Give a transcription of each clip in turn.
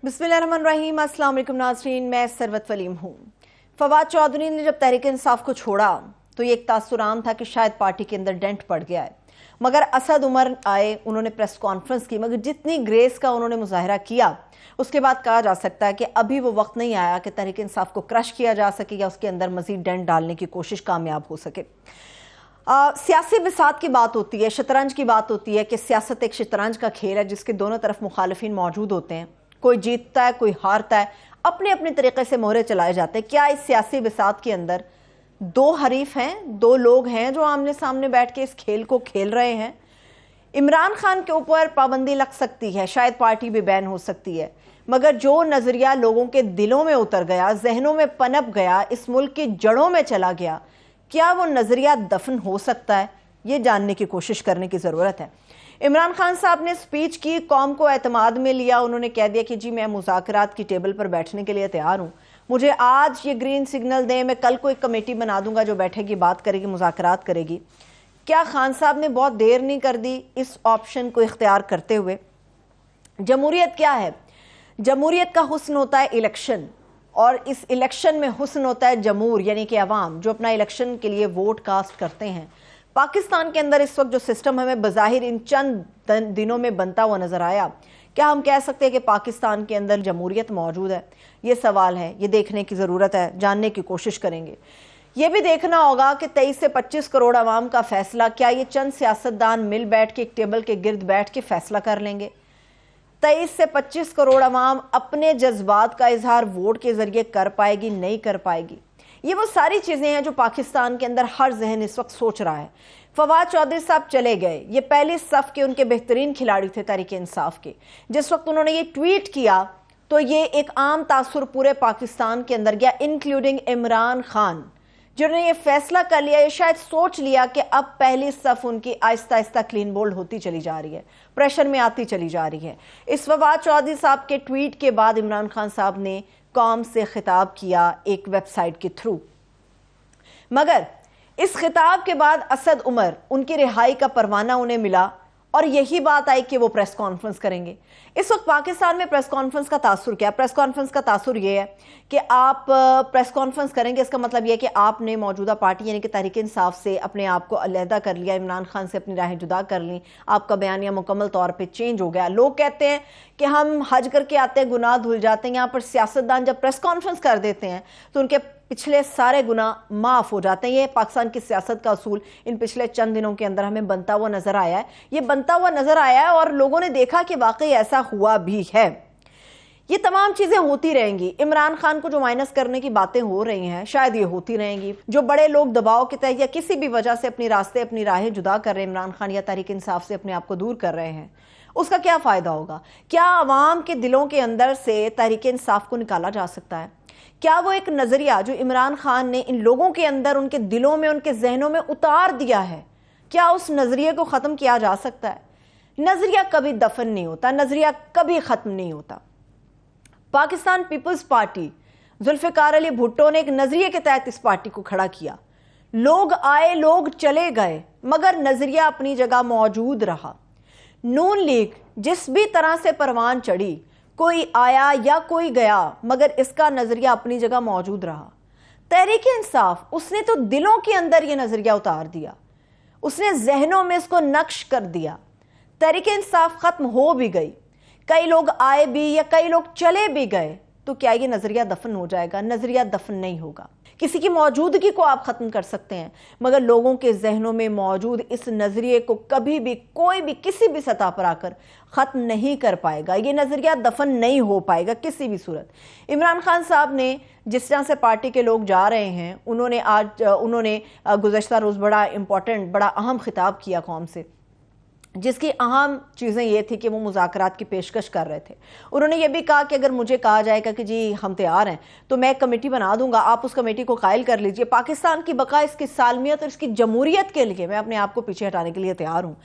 बिस्मिल्लाहिर्रहमानिर्रहीम। अस्सलाम वालेकुम नाज़रीन, मैं सरवत वलीम हूँ। फवाद चौधरी ने जब तहरीक इंसाफ को छोड़ा तो ये एक तासुराम था कि शायद पार्टी के अंदर डेंट पड़ गया है, मगर असद उमर आए, उन्होंने प्रेस कॉन्फ्रेंस की, मगर जितनी ग्रेस का उन्होंने मुजाहरा किया उसके बाद कहा जा सकता है कि अभी वो वक्त नहीं आया कि तहरीक इंसाफ को क्रश किया जा सके या उसके अंदर मजीद डेंट डालने की कोशिश कामयाब हो सके। सियासी बिसात की बात होती है, शतरंज की बात होती है कि सियासत एक शतरंज का खेल है जिसके दोनों तरफ मुखालिफिन मौजूद होते हैं, कोई जीतता है कोई हारता है, अपने अपने तरीके से मोहरे चलाए जाते हैं। क्या इस सियासी बिसात के अंदर दो हरीफ हैं, दो लोग हैं जो आमने सामने बैठ के इस खेल को खेल रहे हैं? इमरान खान के ऊपर पाबंदी लग सकती है, शायद पार्टी भी बैन हो सकती है, मगर जो नजरिया लोगों के दिलों में उतर गया, जहनों में पनप गया, इस मुल्क की जड़ों में चला गया, क्या वो नजरिया दफन हो सकता है? ये जानने की कोशिश करने की जरूरत है। इमरान खान साहब ने स्पीच की, कौम को एतमाद में लिया, उन्होंने कह दिया कि जी मैं मुज़ाकरात की टेबल पर बैठने के लिए तैयार हूँ, मुझे आज ये ग्रीन सिग्नल दें, मैं कल को एक कमेटी बना दूंगा जो बैठेगी, बात करेगी, मुज़ाकरात करेगी। क्या खान साहब ने बहुत देर नहीं कर दी इस ऑप्शन को इख्तियार करते हुए? जमहूरियत क्या है? जमहूरियत का हुस्न होता है इलेक्शन, और इस इलेक्शन में हुस्न होता है जमहूर यानी कि अवाम जो अपना इलेक्शन के लिए वोट कास्ट करते हैं। पाकिस्तान के अंदर इस वक्त जो सिस्टम हमें बज़ाहिर इन चंद दिनों में बनता हुआ नजर आया, क्या हम कह सकते हैं कि पाकिस्तान के अंदर जमहूरियत मौजूद है? ये सवाल है, ये देखने की ज़रूरत है, जानने की कोशिश करेंगे। ये भी देखना होगा कि 23 से 25 करोड़ आवाम का फैसला, क्या ये चंद सियासतदान मिल बैठ के एक टेबल के गिर्द बैठ के फैसला कर लेंगे? 23 से 25 करोड़ आवाम अपने जज्बात का इजहार वोट के जरिए कर पाएगी, नहीं कर पाएगी? ये वो सारी चीजें हैं जो पाकिस्तान के अंदर हर जहन इस वक्त सोच रहा है। फवाद चौधरी साहब चले गए, ये पहले सफ के उनके बेहतरीन खिलाड़ी थे तहरीक इंसाफ के। जिस वक्त उन्होंने ये ट्वीट किया तो ये एक आम तासुर पूरे पाकिस्तान के अंदर गया, इंक्लूडिंग इमरान खान, जिन्होंने ये फैसला कर लिया, ये शायद सोच लिया कि अब पहली सफ उनकी आहिस्ता आहिस्ता क्लीन बोल्ड होती चली जा रही है, प्रेशर में आती चली जा रही है। इस फवाद चौधरी साहब के ट्वीट के बाद इमरान खान साहब ने कौम से खिताब किया एक वेबसाइट के थ्रू, मगर इस खिताब के बाद असद उमर, उनकी रिहाई का परवाना उन्हें मिला और यही बात आई कि वो प्रेस कॉन्फ्रेंस करेंगे। इस वक्त पाकिस्तान में प्रेस कॉन्फ्रेंस का तासुर क्या? प्रेस कॉन्फ्रेंस का तासुर ये है कि आप प्रेस कॉन्फ्रेंस करेंगे, इसका मतलब यह है कि आपने मौजूदा पार्टी यानी कि तहरीक इंसाफ से अपने आप को अलहदा कर लिया, इमरान खान से अपनी राहें जुदा कर ली, आपका बयानिया मुकम्मल तौर पर चेंज हो गया। लोग कहते हैं कि हम हज करके आते हैं, गुनाह धुल जाते हैं। यहाँ पर सियासतदान जब प्रेस कॉन्फ्रेंस कर देते हैं तो उनके पिछले सारे गुनाह माफ हो जाते हैं। ये पाकिस्तान की सियासत का असूल इन पिछले चंद दिनों के अंदर हमें बनता हुआ नजर आया है, ये बनता हुआ नजर आया है और लोगों ने देखा कि वाकई ऐसा हुआ भी है। ये तमाम चीजें होती रहेंगी। इमरान खान को जो माइनस करने की बातें हो रही हैं शायद ये होती रहेंगी। जो बड़े लोग दबाव के तहत या किसी भी वजह से अपनी रास्ते अपनी राहें जुदा कर रहे हैं, इमरान खान या तहरीक इंसाफ से अपने आप को दूर कर रहे हैं, उसका क्या फायदा होगा? क्या अवाम के दिलों के अंदर से तहरीक इंसाफ को निकाला जा सकता है? क्या वो एक नजरिया जो इमरान खान ने इन लोगों के अंदर, उनके दिलों में, उनके जहनों में उतार दिया है, क्या उस नजरिए को खत्म किया जा सकता है? नजरिया कभी दफन नहीं होता, नजरिया कभी खत्म नहीं होता। पाकिस्तान पीपल्स पार्टी, जुल्फिकार अली भुट्टो ने एक नजरिए के तहत इस पार्टी को खड़ा किया। लोग आए, लोग चले गए, मगर नजरिया अपनी जगह मौजूद रहा। नून लीग जिस भी तरह से परवान चढ़ी, कोई आया या कोई गया, मगर इसका नजरिया अपनी जगह मौजूद रहा। तहरीक इंसाफ, उसने तो दिलों के अंदर यह नजरिया उतार दिया, उसने जहनों में इसको नक्श कर दिया। तहरीक इंसाफ खत्म हो भी गई, कई लोग आए भी या कई लोग चले भी गए, तो क्या ये नजरिया दफन हो जाएगा? नजरिया दफन नहीं होगा। किसी की मौजूदगी को आप खत्म कर सकते हैं, मगर लोगों के जहनों में मौजूद इस नजरिए को कभी भी कोई भी किसी भी सतह पर आकर खत्म नहीं कर पाएगा। ये नजरिया दफन नहीं हो पाएगा किसी भी सूरत। इमरान खान साहब ने जिस तरह से पार्टी के लोग जा रहे हैं, उन्होंने गुज़श्ता रोज बड़ा इंपॉर्टेंट, बड़ा अहम खिताब किया कौम से, जिसकी अहम चीज़ें ये थी कि वो मुज़ाकरात की पेशकश कर रहे थे। उन्होंने ये भी कहा कि अगर मुझे कहा जाएगा कि जी हम तैयार हैं तो मैं कमेटी बना दूंगा, आप उस कमेटी को कायल कर लीजिए। पाकिस्तान की बका, इसकी सालमियत और इसकी जमहूरियत के लिए मैं अपने आप को पीछे हटाने के लिए तैयार हूँ।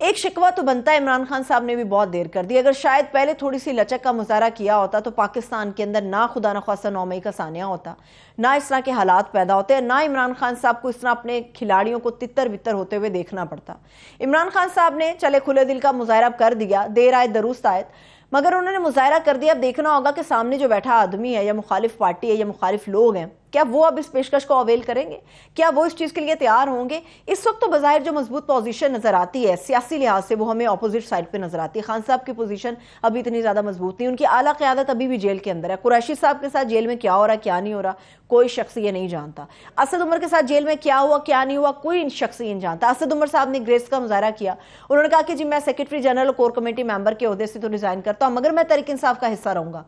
एक शिकवा तो बनता है, इमरान खान साहब ने भी बहुत देर कर दी। अगर शायद पहले थोड़ी सी लचक का मुजाहरा किया होता तो पाकिस्तान के अंदर ना खुदा न खासा 9 मई का सानिया होता, ना इस तरह के हालात पैदा होते, ना इमरान खान साहब को इस तरह अपने खिलाड़ियों को तितर बितर होते हुए देखना पड़ता। इमरान खान साहब ने चले खुले दिल का मुजाहरा कर दिया, देर आए दुरुस्त आए, मगर उन्होंने मुजाहरा कर दिया। अब देखना होगा कि सामने जो बैठा आदमी है या मुखालिफ पार्टी है या मुखालिफ लोग हैं, क्या वो अब इस पेशकश को अवेल करेंगे, क्या वो इस चीज़ के लिए तैयार होंगे। इस वक्त तो बज़ाहिर जो मजबूत पोजीशन नज़र आती है सियासी लिहाज से वो हमें अपोजिट साइड पे नज़र आती है। खान साहब की पोजीशन अभी इतनी ज़्यादा मजबूत नहीं, उनकी आला क़यादत अभी भी जेल के अंदर है। कुरैशी साहब के साथ जेल में क्या हो रहा क्या नहीं हो रहा कोई शख्स ये नहीं जानता। असद उमर के साथ जेल में क्या हुआ क्या नहीं हुआ कोई शख्स ये नहीं जानता। असद उमर साहब ने ग्रेस का मुजाहरा किया, उन्होंने कहा कि जी मैं secretary general core committee member के ओहदे से तो रिजाइन करता हूं, मगर मैं तहरीक इंसाफ का हिस्सा रहूंगा,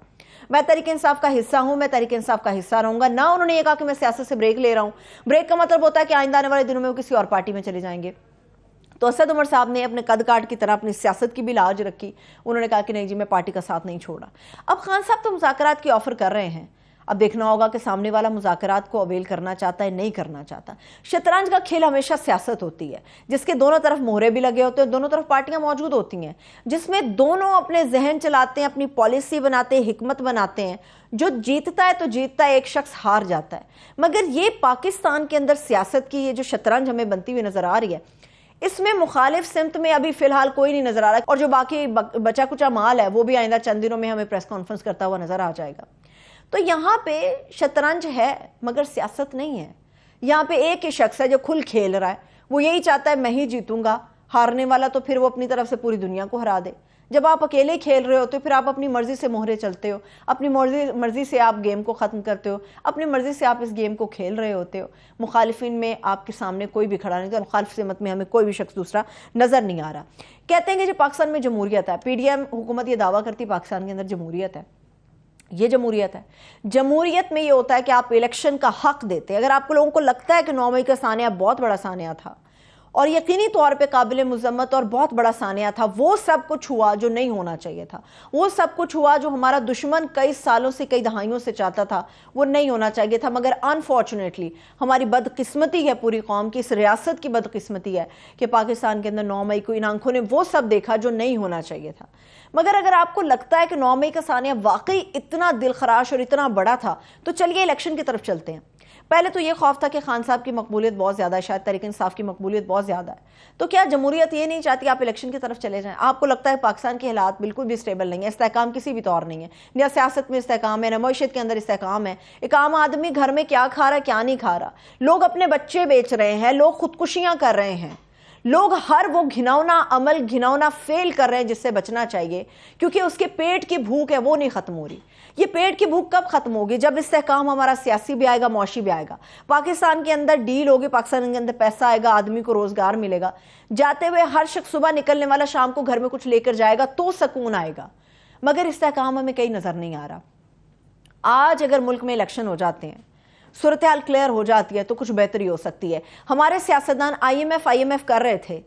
मैं तहरीक इंसाफ का हिस्सा हूं, मैं तहरीक इंसाफ का हिस्सा रहूंगा। ना उन्होंने ये कहा कि मैं सियासत से ब्रेक ले रहा हूं। ब्रेक का मतलब होता है कि आइंदा आने वाले दिनों में वो किसी और पार्टी में चले जाएंगे। तो असद उमर साहब ने अपने कद काट की तरह अपनी सियासत की भी लाज रखी, उन्होंने कहा कि नहीं जी मैं पार्टी का साथ नहीं छोड़ा। अब खान साहब तो मुज़ाकरात की ऑफर कर रहे हैं, अब देखना होगा कि सामने वाला मुज़ाकरात को अवेल करना चाहता है नहीं करना चाहता। शतरंज का खेल हमेशा सियासत होती है जिसके दोनों तरफ मोहरे भी लगे होते हैं, दोनों तरफ पार्टियां मौजूद होती हैं, जिसमें दोनों अपने जहन चलाते हैं, अपनी पॉलिसी बनाते हैं, हिकमत बनाते हैं। जो जीतता है तो जीतता है, एक शख्स हार जाता है। मगर ये पाकिस्तान के अंदर सियासत की ये जो शतरंज हमें बनती हुई नजर आ रही है, इसमें मुखालिफ सिमत में अभी फिलहाल कोई नहीं नजर आ रहा, और जो बाकी बचा कुचा माल है वो भी आइंदा चंद दिनों में हमें प्रेस कॉन्फ्रेंस करता हुआ नजर आ जाएगा। तो यहाँ पे शतरंज है मगर सियासत नहीं है। यहाँ पे एक ही शख्स है जो खुल खेल रहा है, वो यही चाहता है मैं ही जीतूंगा, हारने वाला तो फिर वो अपनी तरफ से पूरी दुनिया को हरा दे। जब आप अकेले खेल रहे होते हो फिर आप अपनी मर्जी से मोहरे चलते हो, अपनी मर्जी से आप गेम को ख़त्म करते हो, अपनी मर्जी से आप इस गेम को खेल रहे होते हो। मुखालिफिन में आपके सामने कोई भी खड़ा नहीं था, मुखालिफ सिमत में हमें कोई भी शख्स दूसरा नज़र नहीं आ रहा। कहते हैं कि जो पाकिस्तान में जमहूरियत है, PDM हुकूमत ये दावा करती है पाकिस्तान के अंदर जमहूरियत है। ये जमहूरियत है। जमहूरियत में ये होता है कि आप इलेक्शन का हक देते हैं। अगर आपको लोगों को लगता है कि 9 मई का सानिया बहुत बड़ा सानिया था और यकीनी तौर पे काबिल मुज़म्मत और बहुत बड़ा सानिया था, वो सब कुछ हुआ जो नहीं होना चाहिए था, वो सब कुछ हुआ जो हमारा दुश्मन कई सालों से कई दहाइयों से चाहता था, वो नहीं होना चाहिए था। मगर अनफॉर्चुनेटली हमारी बदकिस्मती है, पूरी कौम की, इस रियासत की बदकिस्मती है कि पाकिस्तान के अंदर 9 मई को इन आंखों ने वो सब देखा जो नहीं होना चाहिए था। मगर अगर आपको लगता है कि 9 मई का सानिया वाकई इतना दिलखराश और इतना बड़ा था तो चलिए इलेक्शन की तरफ चलते हैं। पहले तो ये खौफ था कि खान साहब की मकबूलियत बहुत ज़्यादा है, शायद तहरीक इंसाफ की मकबूलियत बहुत ज़्यादा है, तो क्या जमहूरियत ये नहीं चाहती आप इलेक्शन की तरफ चले जाएं? आपको लगता है पाकिस्तान के हालात बिल्कुल भी स्टेबल नहीं है, इस्तेहकाम किसी भी तौर नहीं है, न सियासत में इस्तेहकाम है न मईशत के अंदर इस्तेहकाम है। एक आम आदमी घर में क्या खा रहा है क्या नहीं खा रहा, लोग अपने बच्चे बेच रहे हैं, लोग खुदकुशियाँ कर रहे हैं, लोग हर वो घिनौना अमल घिनौना फेल कर रहे हैं जिससे बचना चाहिए, क्योंकि उसके पेट की भूख है वो नहीं खत्म हो रही। ये पेट की भूख कब खत्म होगी? जब इस्तेहकाम हमारा सियासी भी आएगा, मौशी भी आएगा, पाकिस्तान के अंदर डील होगी, पाकिस्तान के अंदर पैसा आएगा, आदमी को रोजगार मिलेगा, जाते हुए हर शख्स सुबह निकलने वाला शाम को घर में कुछ लेकर जाएगा तो सुकून आएगा। मगर इस्तेहकाम हमें कहीं नजर नहीं आ रहा। आज अगर मुल्क में इलेक्शन हो जाते हैं, सूरत हाल क्लियर हो जाती है तो कुछ बेहतरी हो सकती है। हमारे सियासतदान IMF कर रहे थे,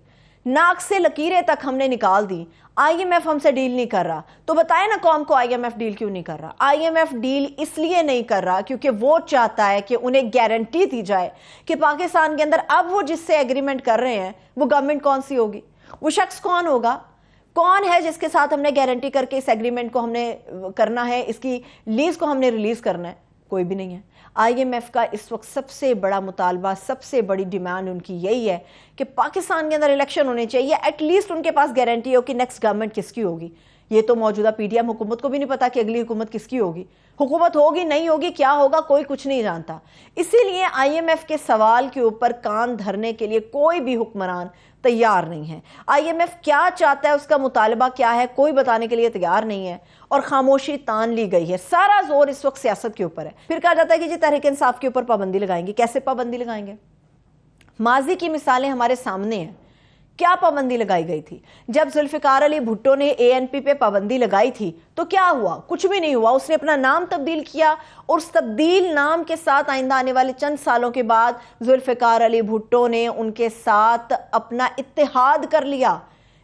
नाक से लकीरें तक हमने निकाल दी, IMF हमसे डील नहीं कर रहा। तो बताए ना कौम को IMF डील क्यों नहीं कर रहा? IMF डील इसलिए नहीं कर रहा क्योंकि वो चाहता है कि उन्हें गारंटी दी जाए कि पाकिस्तान के अंदर अब वो जिससे एग्रीमेंट कर रहे हैं वो गवर्नमेंट कौन सी होगी, वो शख्स कौन होगा, कौन है जिसके साथ हमने गारंटी करके इस एग्रीमेंट को हमने करना है, इसकी लीज को हमने रिलीज करना है? कोई भी नहीं है। IMF का इस वक्त सबसे बड़ा मुतालबा, सबसे बड़ी डिमांड उनकी यही है कि पाकिस्तान के अंदर इलेक्शन होने चाहिए, एटलीस्ट उनके पास गारंटी हो कि नेक्स्ट गवर्नमेंट किसकी होगी। ये तो मौजूदा PDM हुकूमत को भी नहीं पता कि अगली हुकूमत किसकी होगी, हुकूमत होगी नहीं होगी, क्या होगा कोई कुछ नहीं जानता। इसीलिए IMF के सवाल के ऊपर कान धरने के लिए कोई भी हुक्मरान तैयार नहीं है। IMF क्या चाहता है, उसका मुतालबा क्या है, कोई बताने के लिए तैयार नहीं है और खामोशी तान ली गई है। सारा जोर इस वक्त सियासत के ऊपर है। फिर कहा जाता है कि जी तहरीक इंसाफ के ऊपर पाबंदी लगाएंगे। कैसे पाबंदी लगाएंगे? माजी की मिसालें हमारे सामने हैं। क्या पाबंदी लगाई गई थी? जब जुल्फिकार अली भुट्टो ने ANP पे पाबंदी लगाई थी तो क्या हुआ? कुछ भी नहीं हुआ। उसने अपना नाम तब्दील किया और उस तब्दील नाम के साथ आइंदा आने वाले चंद सालों के बाद जुल्फिकार अली भुट्टो ने उनके साथ अपना इत्तेहाद कर लिया।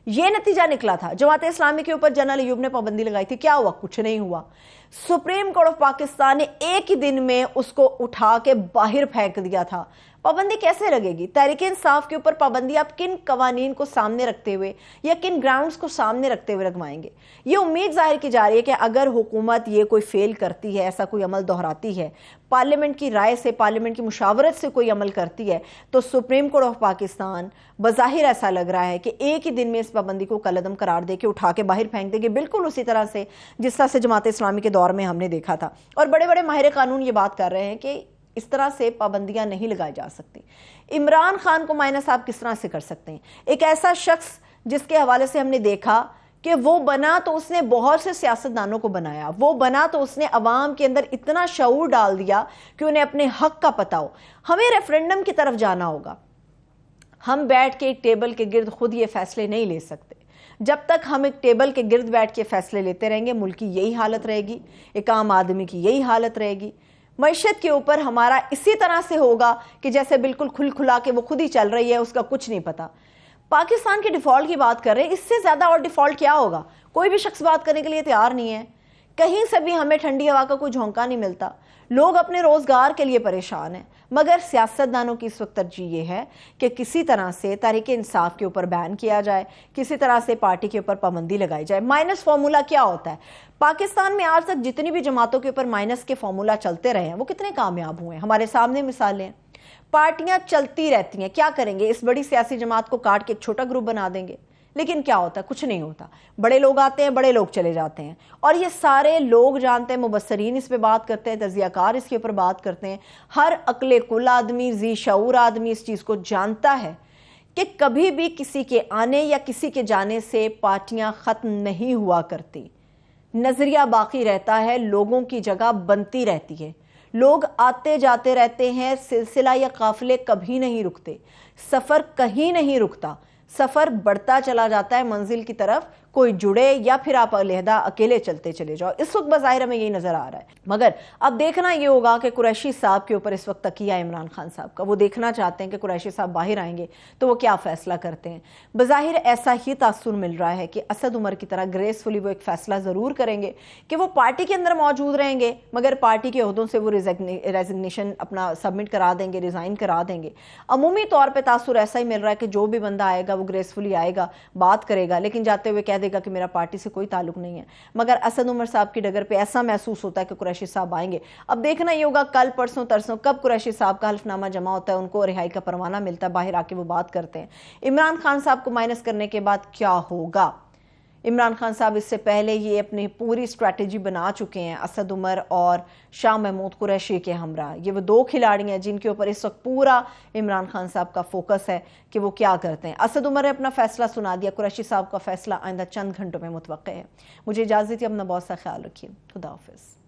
ये नतीजा निकला था। जमात इस्लामी के ऊपर जनरल अयूब ने पाबंदी लगाई थी, क्या हुआ? कुछ नहीं हुआ। सुप्रीम कोर्ट ऑफ पाकिस्तान ने एक ही दिन में उसको उठा के बाहर फेंक दिया था। पाबंदी कैसे लगेगी? तहरीक इंसाफ के ऊपर पाबंदी आप किन कवानीन को सामने रखते हुए या किन ग्राउंड्स को सामने रखते हुए लगवाएंगे? ये उम्मीद जाहिर की जा रही है कि अगर हुकूमत ये कोई फेल करती है, ऐसा कोई अमल दोहराती है, पार्लियामेंट की राय से, पार्लियामेंट की मुशावरत से कोई अमल करती है, तो सुप्रीम कोर्ट ऑफ पाकिस्तान बज़ाहिर ऐसा लग रहा है कि एक ही दिन में इस पाबंदी को कलअदम करार दे के उठा के बाहर फेंक देगी, बिल्कुल उसी तरह से जिस तरह से जमात इस्लामी के दौर में हमने देखा था। और बड़े बड़े माहिर कानून ये बात कर रहे हैं कि इस तरह से पाबंदियां नहीं लगाई जा सकती। इमरान खान को माइनस आप किस तरह से कर सकते हैं? एक ऐसा शख्स जिसके हवाले से हमने देखा कि वो बना तो उसने बहुत से सियासतदानों को बनाया, वो बना तो उसने अवाम के अंदर इतना शऊर डाल दिया कि उन्हें अपने हक का पता हो। हमें रेफरेंडम की तरफ जाना होगा। हम बैठ के एक टेबल के गिर्द खुद ये फैसले नहीं ले सकते। जब तक हम एक टेबल के गिर्द बैठ के फैसले लेते रहेंगे, मुल्क की यही हालत रहेगी, एक आम आदमी की यही हालत रहेगी। मईशत के ऊपर हमारा इसी तरह से होगा कि जैसे बिल्कुल खुला के वो खुद ही चल रही है, उसका कुछ नहीं पता। पाकिस्तान के डिफॉल्ट की बात कर रहे हैं, इससे ज्यादा और डिफॉल्ट क्या होगा? कोई भी शख्स बात करने के लिए तैयार नहीं है। कहीं से भी हमें ठंडी हवा का कोई झोंका नहीं मिलता। लोग अपने रोजगार के लिए परेशान हैं, मगर सियासतदानों की इस वक्त तरजीह ये है कि किसी तरह से तहरीक इंसाफ के ऊपर बैन किया जाए, किसी तरह से पार्टी के ऊपर पाबंदी लगाई जाए। माइनस फार्मूला क्या होता है? पाकिस्तान में आज तक जितनी भी जमातों के ऊपर माइनस के फार्मूला चलते रहे हैं, वो कितने कामयाब हुए हैं? हमारे सामने मिसालें हैं। पार्टियां चलती रहती हैं, क्या करेंगे? इस बड़ी सियासी जमात को काट के एक छोटा ग्रुप बना देंगे, लेकिन क्या होता है? कुछ नहीं होता। बड़े लोग आते हैं, बड़े लोग चले जाते हैं, और ये सारे लोग जानते हैं, मुबस्सरीन इस पे बात करते हैं, तजियाकार इसके ऊपर बात करते हैं। हर अक्ले कुल आदमी, जी शऊर आदमी इस चीज़ को जानता है कि कभी भी किसी के आने या किसी के जाने से पार्टियां ख़त्म नहीं हुआ करती। नजरिया बाकी रहता है, लोगों की जगह बनती रहती है, लोग आते जाते रहते हैं, सिलसिला या काफिले कभी नहीं रुकते, सफ़र कहीं नहीं रुकता, सफ़र बढ़ता चला जाता है मंजिल की तरफ। कोई जुड़े या फिर आप अलहदा अकेले चलते चले जाओ। इस वक्त बज़ाहिर में यही नज़र आ रहा है। मगर अब देखना ये होगा कि कुरैशी साहब के ऊपर इस वक्त तकिया इमरान खान साहब का, वो देखना चाहते हैं कि कुरैशी साहब बाहर आएंगे तो वो क्या फ़ैसला करते हैं। बज़ाहिर ऐसा ही तासुर मिल रहा है कि असद उमर की तरह ग्रेसफुली वो एक फ़ैसला ज़रूर करेंगे कि वो पार्टी के अंदर मौजूद रहेंगे, मगर पार्टी के ओहदों से वो रेजिग्नेशन अपना सबमिट करा देंगे, रिज़ाइन करा देंगे। अमूमी तौर पर तासुर ऐसा ही मिल रहा है कि जो भी बंदा आएगा वो ग्रेसफुली आएगा, बात करेगा, लेकिन जाते हुए कह देगा कि मेरा पार्टी से कोई ताल्लुक नहीं है। मगर असद उमर साहब की डगर पे ऐसा महसूस होता है कि कुरैशी साहब आएंगे। अब देखना ये होगा कल परसों तरसों कब कुरैशी साहब का हल्फनामा जमा होता है, उनको रिहाई का परवाना मिलता है, बाहर आके वो बात करते हैं। इमरान खान साहब को माइनस करने के बाद क्या होगा? इमरान खान साहब इससे पहले ये अपनी पूरी स्ट्रैटेजी बना चुके हैं, असद उमर और शाह महमूद कुरैशी के हमरा। ये वो दो खिलाड़ी हैं जिनके ऊपर इस वक्त पूरा इमरान खान साहब का फोकस है कि वो क्या करते हैं। असद उमर ने अपना फैसला सुना दिया, कुरैशी साहब का फैसला आइंदा चंद घंटों में मुतवक्के है। मुझे इजाज़त है, अपना बहुत सा ख्याल रखिए। खुदा हाफिज़।